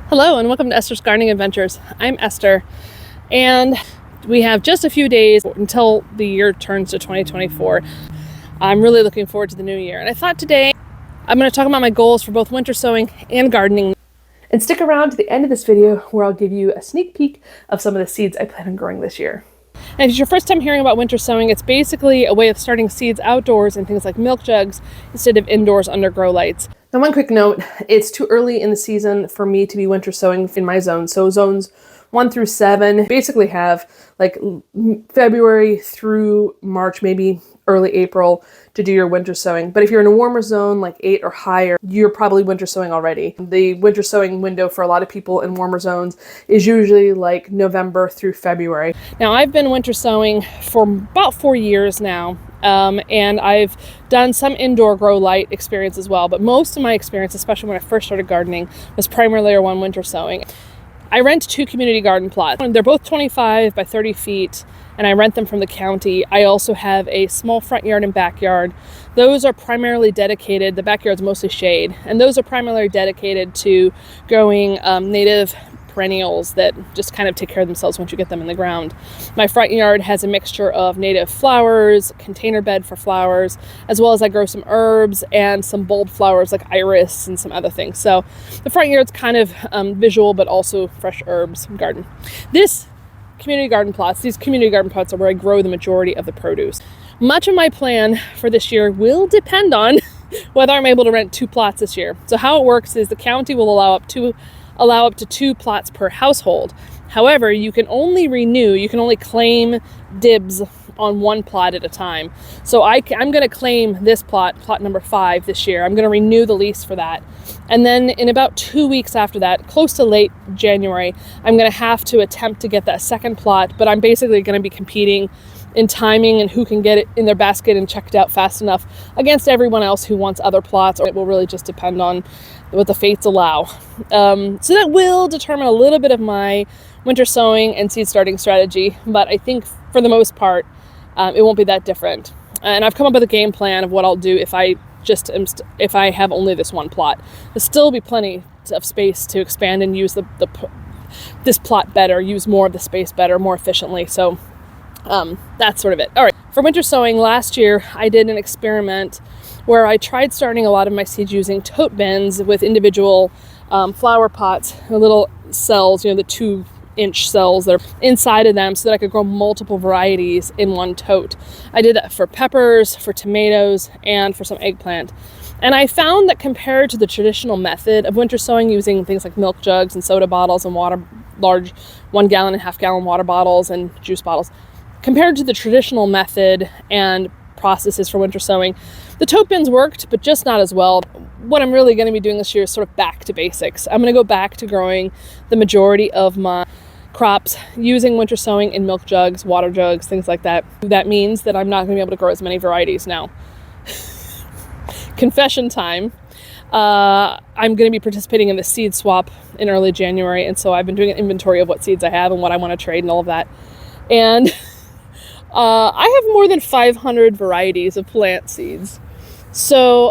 Hello and welcome to Esther's Gardening Adventures. I'm Esther and we have just a few days until the year turns to 2024. I'm really looking forward to the new year, and I thought today I'm going to talk about my goals for both winter sowing and gardening. And stick around to the end of this video where I'll give you a sneak peek of some of the seeds I plan on growing this year. And if it's your first time hearing about winter sowing, it's basically a way of starting seeds outdoors in things like milk jugs instead of indoors under grow lights. Now, one quick note, it's too early in the season for me to be winter sowing in my zone. So zones 1 through 7 basically have like February through March, maybe early April to do your winter sowing. But if you're in a warmer zone like 8 or higher, you're probably winter sowing already. The winter sowing window for a lot of people in warmer zones is usually like November through February. Now, I've been winter sowing for about 4 years now. And I've done some indoor grow light experience as well, but most of my experience, especially when I first started gardening, was primarily around winter sowing. I rent 2 community garden plots. They're both 25 by 30 feet, and I rent them from the county. I also have a small front yard and backyard. Those are primarily dedicated, the backyard's mostly shade, and those are primarily dedicated to growing native perennials that just kind of take care of themselves once you get them in the ground. My front yard has a mixture of native flowers, container bed for flowers, as well as I grow some herbs and some bulb flowers like iris and some other things. So the front yard's kind of visual, but also fresh herbs garden. These community garden plots are where I grow the majority of the produce. Much of my plan for this year will depend on whether I'm able to rent 2 plots this year. So how it works is the county will allow up to 2 plots per household. However, you can only claim dibs on 1 plot at a time. So I'm going to claim this plot number 5 this year. I'm going to renew the lease for that. And then in about 2 weeks after that, close to late January, I'm going to have to attempt to get that second plot, but I'm basically going to be competing in timing and who can get it in their basket and checked out fast enough against everyone else who wants other plots, or it will really just depend on what the fates allow. So that will determine a little bit of my winter sowing and seed starting strategy, but I think for the most part, it won't be that different. And I've come up with a game plan of what I'll do if I have only this 1 plot. There'll still be plenty of space to expand and use this plot better, use more of the space better, more efficiently. So that's sort of it. All right. For winter sowing last year, I did an experiment where I tried starting a lot of my seeds using tote bins with individual flower pots, little cells, the 2-inch cells that are inside of them, so that I could grow multiple varieties in 1 tote. I did that for peppers, for tomatoes, and for some eggplant. And I found that compared to the traditional method of winter sowing using things like milk jugs and soda bottles and large 1 gallon and half-gallon water bottles and juice bottles, compared to the traditional method and processes for winter sowing, the tote bins worked, but just not as well. What I'm really going to be doing this year is sort of back to basics. I'm going to go back to growing the majority of my crops using winter sowing in milk jugs, water jugs, things like that. That means that I'm not going to be able to grow as many varieties now. Confession time. I'm going to be participating in the seed swap in early January, and so I've been doing an inventory of what seeds I have and what I want to trade and all of that. And I have more than 500 varieties of plant seeds. So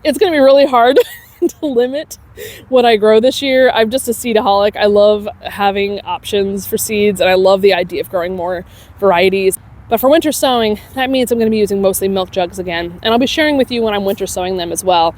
it's going to be really hard to limit what I grow this year. I'm just a seedaholic. I love having options for seeds, and I love the idea of growing more varieties. But for winter sowing, that means I'm going to be using mostly milk jugs again. And I'll be sharing with you when I'm winter sowing them as well.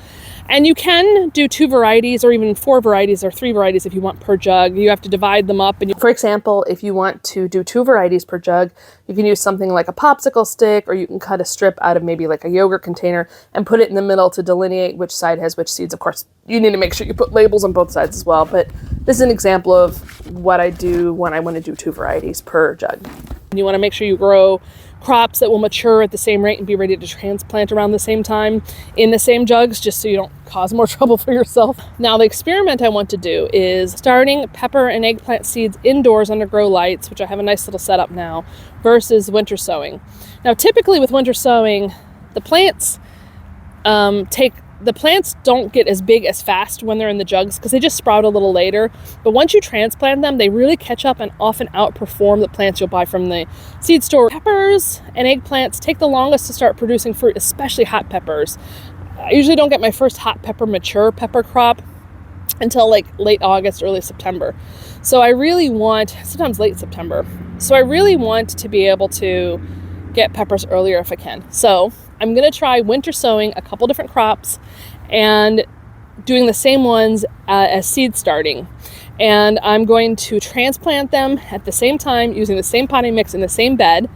And you can do 2 varieties or even 4 varieties or 3 varieties if you want per jug. You have to divide them up. And for example, if you want to do 2 varieties per jug, you can use something like a popsicle stick, or you can cut a strip out of maybe like a yogurt container and put it in the middle to delineate which side has which seeds. Of course, you need to make sure you put labels on both sides as well. But this is an example of what I do when I want to do 2 varieties per jug. You want to make sure you grow crops that will mature at the same rate and be ready to transplant around the same time in the same jugs, just so you don't cause more trouble for yourself. Now, the experiment I want to do is starting pepper and eggplant seeds indoors under grow lights, which I have a nice little setup now, versus winter sowing. Now, typically with winter sowing, the plants don't get as big as fast when they're in the jugs because they just sprout a little later. But once you transplant them, they really catch up and often outperform the plants you'll buy from the seed store. Peppers and eggplants take the longest to start producing fruit, especially hot peppers. I usually don't get my first hot pepper mature pepper crop until like late August, early September. So I really want, sometimes late September. So I really want to be able to get peppers earlier if I can. So I'm going to try winter sowing a couple different crops and doing the same ones as seed starting. And I'm going to transplant them at the same time using the same potting mix in the same bed.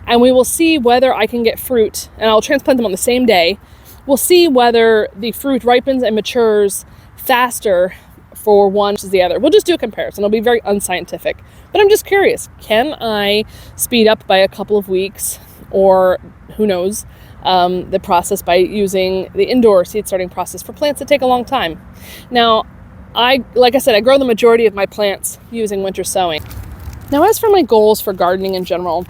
And we will see whether I can get fruit, and I'll transplant them on the same day. We'll see whether the fruit ripens and matures faster for one versus the other. We'll just do a comparison. It'll be very unscientific, but I'm just curious, can I speed up by a couple of weeks, or who knows, the process by using the indoor seed starting process for plants that take a long time. Now, like I said, I grow the majority of my plants using winter sowing. Now, as for my goals for gardening in general,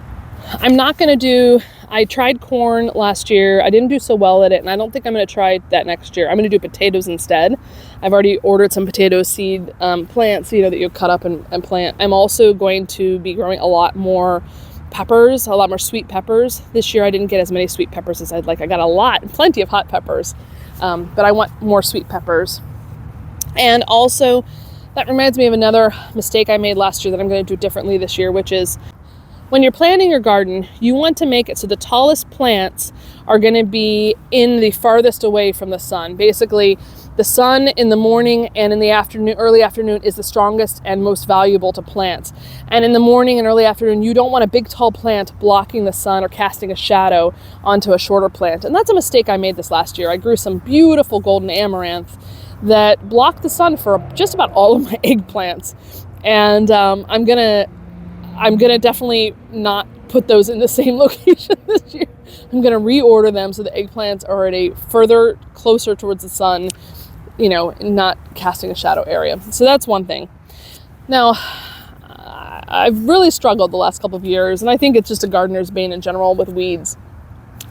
I tried corn last year. I didn't do so well at it, and I don't think I'm going to try that next year. I'm going to do potatoes instead. I've already ordered some potato seed plants, that you cut up and plant. I'm also going to be growing a lot more peppers, a lot more sweet peppers. This year I didn't get as many sweet peppers as I'd like. I got plenty of hot peppers, but I want more sweet peppers. And also, that reminds me of another mistake I made last year that I'm going to do differently this year, which is when you're planting your garden, you want to make it so the tallest plants are going to be in the farthest away from the sun. Basically, the sun in the morning and in the afternoon, early afternoon, is the strongest and most valuable to plants. And in the morning and early afternoon, you don't want a big tall plant blocking the sun or casting a shadow onto a shorter plant. And that's a mistake I made this last year. I grew some beautiful golden amaranth that blocked the sun for just about all of my eggplants. And I'm gonna definitely not put those in the same location this year. I'm gonna reorder them so the eggplants are at a further closer towards the sun, not casting a shadow area. So that's one thing. Now, I've really struggled the last couple of years, and I think it's just a gardener's bane in general with weeds.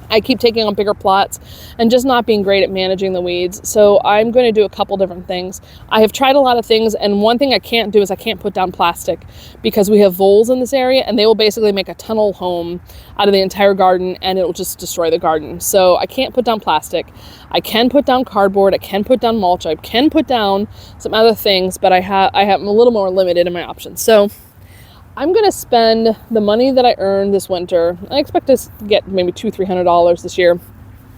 I keep taking on bigger plots and just not being great at managing the weeds. So I'm going to do a couple different things. I have tried a lot of things, and one thing I can't do is I can't put down plastic because we have voles in this area, and they will basically make a tunnel home out of the entire garden, and it will just destroy the garden. So I can't put down plastic. I can put down cardboard. I can put down mulch. I can put down some other things, but I'm a little more limited in my options. So I'm going to spend the money that I earned this winter. I expect to get maybe $200-300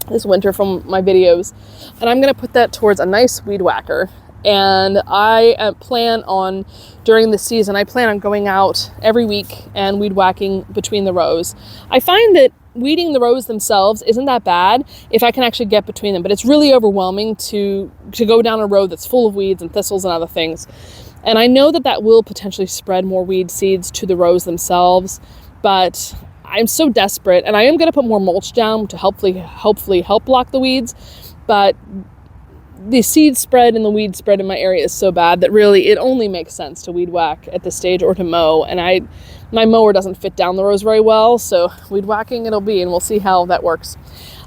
this winter from my videos. And I'm going to put that towards a nice weed whacker. And I plan on, during the season, I plan on going out every week and weed whacking between the rows. I find that weeding the rows themselves isn't that bad if I can actually get between them, but it's really overwhelming to go down a road that's full of weeds and thistles and other things. And I know that will potentially spread more weed seeds to the rows themselves, but I'm so desperate, and I am going to put more mulch down to hopefully help block the weeds, but the seed spread and the weed spread in my area is so bad that really it only makes sense to weed whack at this stage or to mow, and my mower doesn't fit down the rows very well, so weed whacking it'll be, and we'll see how that works.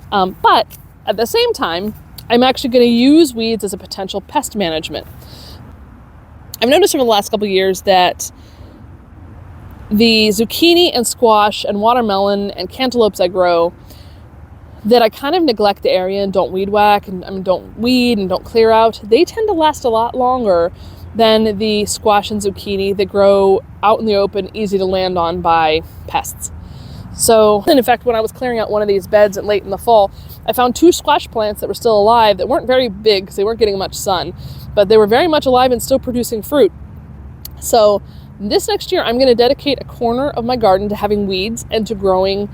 But at the same time, I'm actually going to use weeds as a potential pest management. I've noticed over the last couple of years that the zucchini and squash and watermelon and cantaloupes I grow, that I kind of neglect the area and don't weed whack and don't weed and don't clear out, they tend to last a lot longer than the squash and zucchini that grow out in the open, easy to land on by pests. So, and in fact, when I was clearing out one of these beds late in the fall, I found 2 squash plants that were still alive that weren't very big because they weren't getting much sun, but they were very much alive and still producing fruit. So this next year, I'm going to dedicate a corner of my garden to having weeds and to growing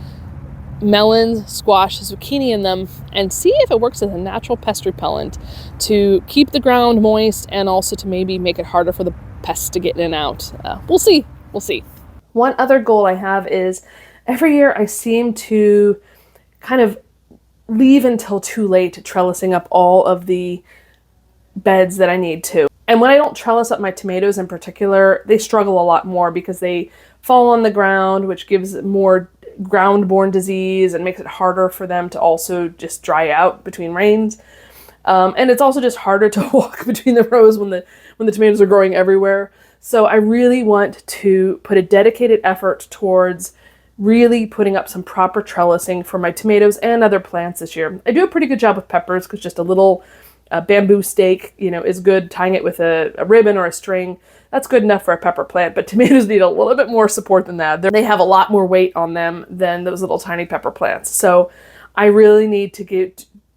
melons, squash, zucchini in them, and see if it works as a natural pest repellent to keep the ground moist and also to maybe make it harder for the pests to get in and out. We'll see. One other goal I have is every year I seem to kind of leave until too late trellising up all of the beds that I need to. And when I don't trellis up my tomatoes in particular, they struggle a lot more because they fall on the ground, which gives more ground-borne disease and makes it harder for them to also just dry out between rains. And it's also just harder to walk between the rows when the tomatoes are growing everywhere. So I really want to put a dedicated effort towards really putting up some proper trellising for my tomatoes and other plants this year. I do a pretty good job with peppers because just a little A bamboo stake, you know, is good. Tying it with a ribbon or a string, that's good enough for a pepper plant. But tomatoes need a little bit more support than that. They have a lot more weight on them than those little tiny pepper plants. So I really need to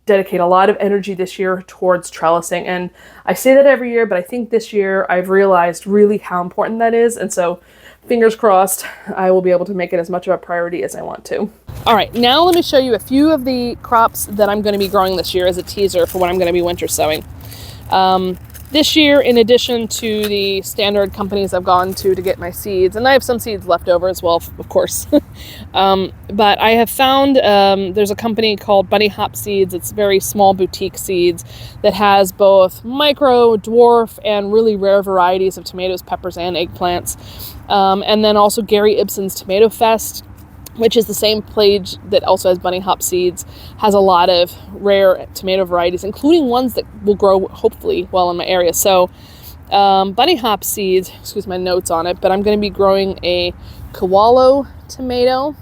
dedicate a lot of energy this year towards trellising. And I say that every year, but I think this year I've realized really how important that is. And so fingers crossed, I will be able to make it as much of a priority as I want to. All right, now let me show you a few of the crops that I'm going to be growing this year as a teaser for what I'm going to be winter sowing. This year, in addition to the standard companies I've gone to get my seeds, and I have some seeds left over as well, of course, but I have found there's a company called Bunny Hop Seeds. It's very small boutique seeds that has both micro, dwarf, and really rare varieties of tomatoes, peppers, and eggplants. And then also Gary Ibsen's Tomato Fest, which is the same page that also has Bunny Hop Seeds, has a lot of rare tomato varieties, including ones that will grow hopefully well in my area. So Bunny Hop Seeds, excuse my notes on it, but I'm going to be growing a Kawalo tomato.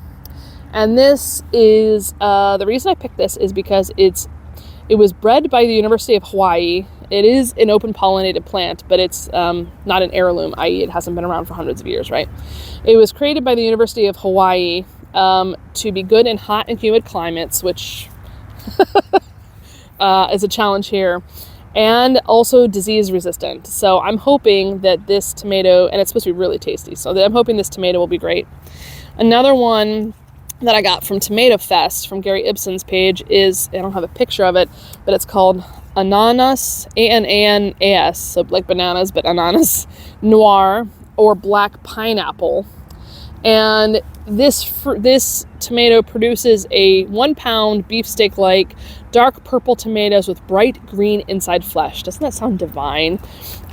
And this is, the reason I picked this is because it was bred by the University of Hawaii. It is an open pollinated plant, but it's not an heirloom, i.e. it hasn't been around for hundreds of years, right? It was created by the University of Hawaii to be good in hot and humid climates, which is a challenge here, and also disease resistant. So I'm hoping that this tomato, and it's supposed to be really tasty, so I'm hoping this tomato will be great. Another one that I got from Tomato Fest from Gary Ibsen's page is, I don't have a picture of it, but it's called Ananas, Ananas, so like bananas, but ananas noir, or black pineapple. And this tomato produces a 1 pound beefsteak-like dark purple tomatoes with bright green inside flesh. Doesn't that sound divine?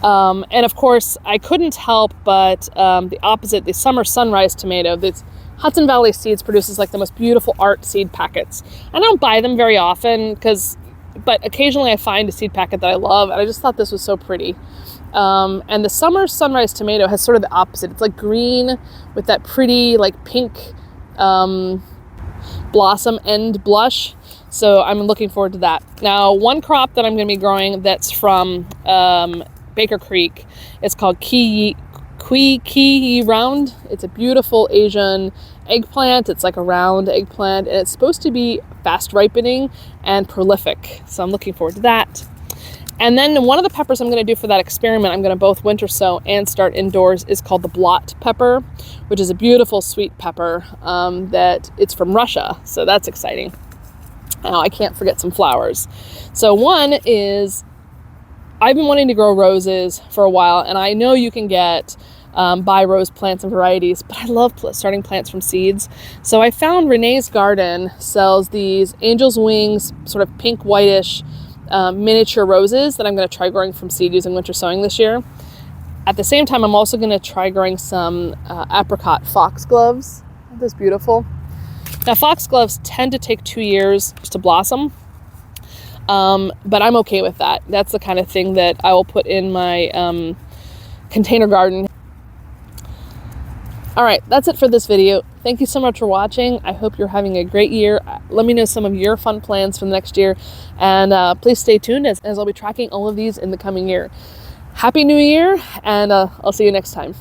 And of course, I couldn't help but the opposite, the summer sunrise tomato. This Hudson Valley Seeds produces like the most beautiful art seed packets. I don't buy them very often but occasionally I find a seed packet that I love, and I just thought this was so pretty. And the summer sunrise tomato has sort of the opposite. It's like green with that pretty like pink blossom end blush. So I'm looking forward to that. Now, one crop that I'm going to be growing that's from Baker Creek, it's called Ki Round. It's a beautiful Asian eggplant. It's like a round eggplant, and it's supposed to be fast ripening and prolific. So I'm looking forward to that. And then one of the peppers I'm going to do for that experiment, I'm going to both winter sow and start indoors, is called the blot pepper, which is a beautiful sweet pepper that it's from Russia. So that's exciting. Now I can't forget some flowers. So one is, I've been wanting to grow roses for a while, and I know you can buy rose plants and varieties, but I love starting plants from seeds. So I found Renee's Garden sells these angel's wings, sort of pink whitish miniature roses that I'm going to try growing from seed using winter sowing this year. At the same time, I'm also going to try growing some apricot foxgloves. Aren't those beautiful? Now, foxgloves tend to take 2 years to blossom, but I'm okay with that. That's the kind of thing that I will put in my container garden. All right, that's it for this video. Thank you so much for watching. I hope you're having a great year. Let me know some of your fun plans for the next year, and please stay tuned as I'll be tracking all of these in the coming year. Happy New Year, and I'll see you next time.